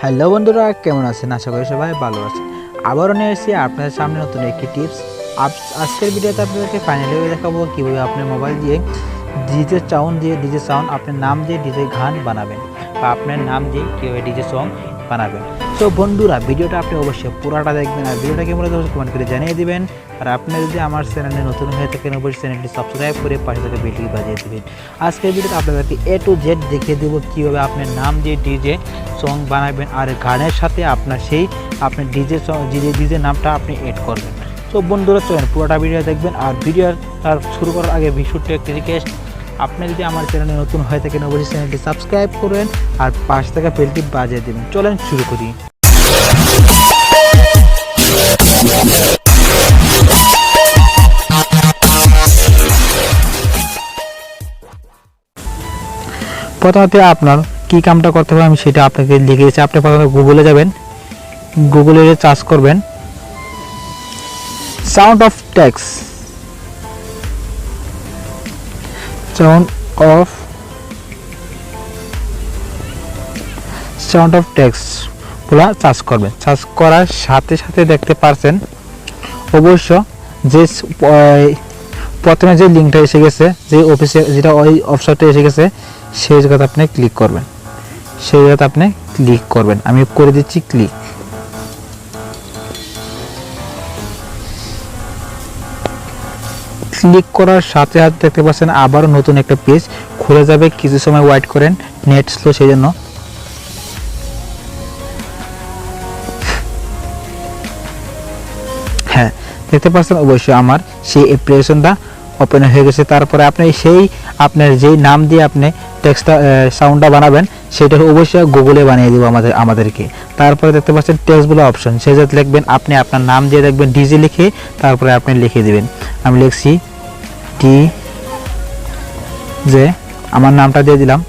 Hello বন্ধুরা, কেমন আছেন? আশা করি সবাই ভালো আছেন। আবারও নিয়ে এসেছি আপনাদের সামনে নতুন একটি টিপস। আজকের ভিডিওতে আপনাদেরকে ফাইনালি দেখাবো কীভাবে আপনার মোবাইল দিয়ে ডিজে সাউন্ড আপনার নাম দিয়ে ডিজে গান বানাবেন, বা আপনার নাম দিয়ে কীভাবে ডিজে সং বানাবেন। তো বন্ধুরা, ভিডিওটা আপনি অবশ্যই পুরোটা দেখবেন, আর ভিডিওটা কেমন লাগে কমেন্ট করে জানিয়ে দিবেন। আর আপনি যদি আমার চ্যানেলে নতুন হয়ে থাকেন অবশ্যই চ্যানেলটি সাবস্ক্রাইব করে পাশে থেকে বেলটি বাজিয়ে দেবেন। আজকের ভিডিওতে আপনাদেরকে A to Z দেখিয়ে দেবো কীভাবে আপনার নাম দিয়ে ডিজে সং বানাবেন, আর গানের সাথে আপনার আপনার ডিজে নামটা আপনি এড করবেন। তো বন্ধুরা, চলেন পুরোটা ভিডিও দেখবেন। আর ভিডিওটা শুরু করার আগে ছোট্ট একটি রিকোয়েস্ট, আপনি যদি আমার চ্যানেলে নতুন হয়ে থাকেন অবশ্যই চ্যানেলটি সাবস্ক্রাইব করবেন আর পাশে থেকে বেলটি বাজিয়ে দেবেন। চলেন শুরু করি। প্রথমত আপনার কি কামটা করতে হবে আমি সেটা আপনাকে লিখে দিচ্ছি। আপনি প্রথমে গুগলে যাবেন, গুগলে সার্চ করবেন সাউন্ড অফ টেক্সট বলে সার্চ করবেন। সার্চ করার সাথে সাথে দেখতে পাচ্ছেন অবশ্য যে প্রথমে যে লিঙ্কটা এসে গেছে, যে অফিসে যেটা ওই অপশনটা এসে গেছে, সেই জায়গাতে আপনি ক্লিক করবেন। আমি করে দিচ্ছি ক্লিক। ক্লিক করার সাথে সাথে দেখতে পাচ্ছেন আবারও নতুন একটা পেজ খুলে যাবে। কিছু সময় ওয়েট করেন, নেট স্লো সেই জন্য। হ্যাঁ, দেখতে পাচ্ছেন অবশ্যই আমার সেই অ্যাপ্লিকেশনটা ওপেন হয়ে গেছে। তারপরে আপনি আপনার যেই নাম দিয়ে আপনি টেক্সটটা সাউন্ডটা বানাবেন সেটা অবশ্যই গুগলে বানিয়ে দেবো আমাদেরকে। তারপরে দেখতে পাচ্ছেন টেক্সট বলে অপশন, সেই যাতে লিখবেন আপনি আপনার নাম দিয়ে দেখবেন ডিজে লিখে, তারপরে আপনি লিখে দেবেন। আমি লিখছি ডিজে, আমার নামটা দিয়ে দিলাম।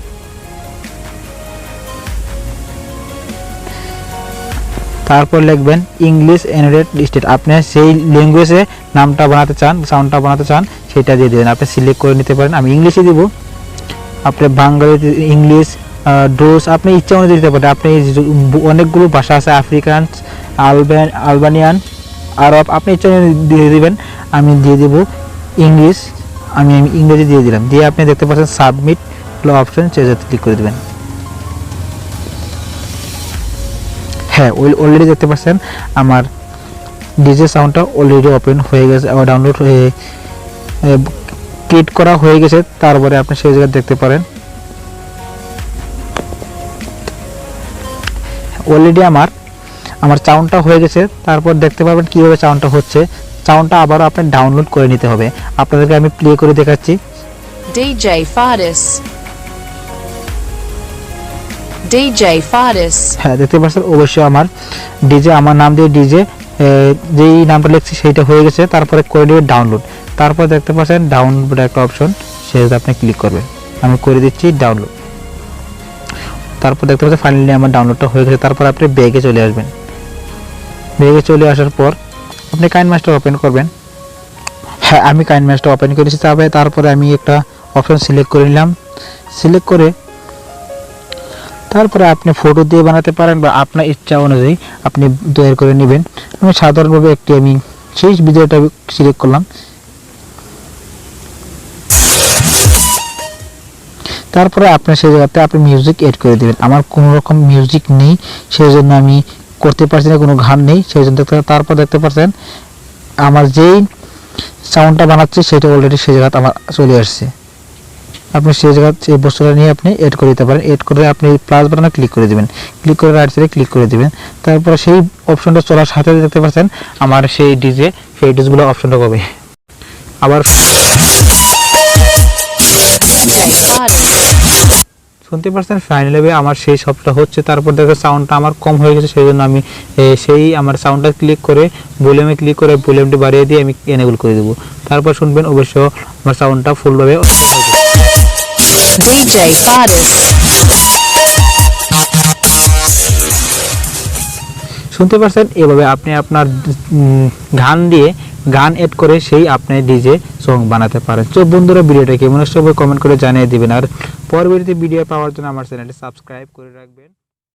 তারপর লিখবেন ইংলিশ ইউনাইটেড স্টেট, আপনি সেই ল্যাঙ্গুয়েজে নামটা বানাতে চান, সাউন্ডটা বানাতে চান, সেটা দিয়ে দেবেন। আপনি সিলেক্ট করে নিতে পারেন। আমি ইংলিশে দিব, আপনি বাঙালি, ইংলিশ, ডোস আপনি ইচ্ছা অনুযায়ী দিতে পারেন। আপনি অনেকগুলো ভাষা আছে, আফ্রিকান, আলবানিয়ান, আরব, আপনি ইচ্ছা অনুযায়ী দিয়ে দেবেন। আমি দিয়ে দেবো ইংলিশ, আমি ইংরেজি দিয়ে দিলাম। দিয়ে আপনি দেখতে পাচ্ছেন সাবমিট অপশন, সেটাতে ক্লিক করে দেবেন। হ্যাঁ, অলরেডি দেখতে পাচ্ছেন আমার ডিজে সাউন্ডটা অলরেডি ওপেন হয়ে গেছে, ডাউনলোড হয়ে ক্রিয়েট করা হয়ে গেছে। তারপরে আপনি সেই জায়গায় দেখতে পারেন অলরেডি আমার সাউন্ডটা হয়ে গেছে। তারপর দেখতে পাবেন কীভাবে সাউন্ডটা হচ্ছে। সাউন্ডটা আবারও আপনি ডাউনলোড করে নিতে হবে। আপনাদেরকে আমি প্লে করে দেখাচ্ছি। DJ Faris। হ্যাঁ, দেখতে পাচ্ছেন অবশ্যই আমার ডিজে, আমার নাম দিয়ে ডিজে যেই নামটা লিখছি সেইটা হয়ে গেছে। তারপরে করে দেবে ডাউনলোড। তারপর দেখতে পাচ্ছেন ডাউনলোড একটা অপশন, সেটাতে আপনি ক্লিক করবেন। আমি করে দিচ্ছি ডাউনলোড। তারপর দেখতে পাচ্ছেন ফাইনালি আমার ডাউনলোডটা হয়ে গেছে। তারপর আপনি ব্যাগে চলে আসবেন। ব্যাগে চলে আসার পর আপনি কাইনমাস্টার ওপেন করবেন। হ্যাঁ, আমি কাইনমাস্টার ওপেন করেছি। তারপরে আমি একটা অপশন সিলেক্ট করে নিলাম। সিলেক্ট করে তারপরে আপনি ফটো দিয়ে বানাতে পারেন, বা আপনার ইচ্ছা অনুযায়ী আপনি তৈরি করে নেবেন। আমি সাধারণভাবে আমি সেই ভিডিওটা সিলেক্ট করলাম। তারপরে আপনার সেই জায়গাতে আপনি মিউজিক এড করে দেবেন। আমার কোনো রকম মিউজিক নেই, সেই জন্য আমি করতে পারছি না, কোনো গান নেই সেই জন্য। তারপর দেখতে পাচ্ছেন আমার যেই সাউন্ডটা বানাচ্ছি সেটা অলরেডি সেই জায়গাতে আমার চলে আসছে। আপনি সেই জায়গায় এই বস্তুটা নিয়ে আপনি এড করে দিতে পারেন। এড করে আপনি প্লাস বাটনে ক্লিক করে দেবেন, ক্লিক করে রাইট সাইডে ক্লিক করে দেবেন। তারপরে সেই অপশনটা চলার সাথে দেখতে পাচ্ছেন আমার সেই ডিজগুলো অপশনটা পাবে। আবার শুনতে পাচ্ছেন ফাইনালি আমার সেই সবটা হচ্ছে। তারপর দেখো সাউন্ডটা আমার কম হয়ে গেছে, সেই জন্য আমি আমার সাউন্ডটা ক্লিক করে ভলিউমে ক্লিক করে ভলিউমটি বাড়িয়ে দিয়ে আমি এনেবল করে দেবো। তারপর শুনবেন অবশ্য আমার সাউন্ডটা ফুলভাবে DJ Faris। শুনতে পাচ্ছেন। এভাবে আপনি আপনার গান এড করে সেই আপনি ডিজে সং বানাতে পারেন। তো বন্ধুরা, ভিডিওটা কেমন হচ্ছে কমেন্ট করে জানিয়ে দিবেন। আর পরবর্তী ভিডিও পাওয়ার জন্য আমার চ্যানেলটি সাবস্ক্রাইব করে রাখবেন।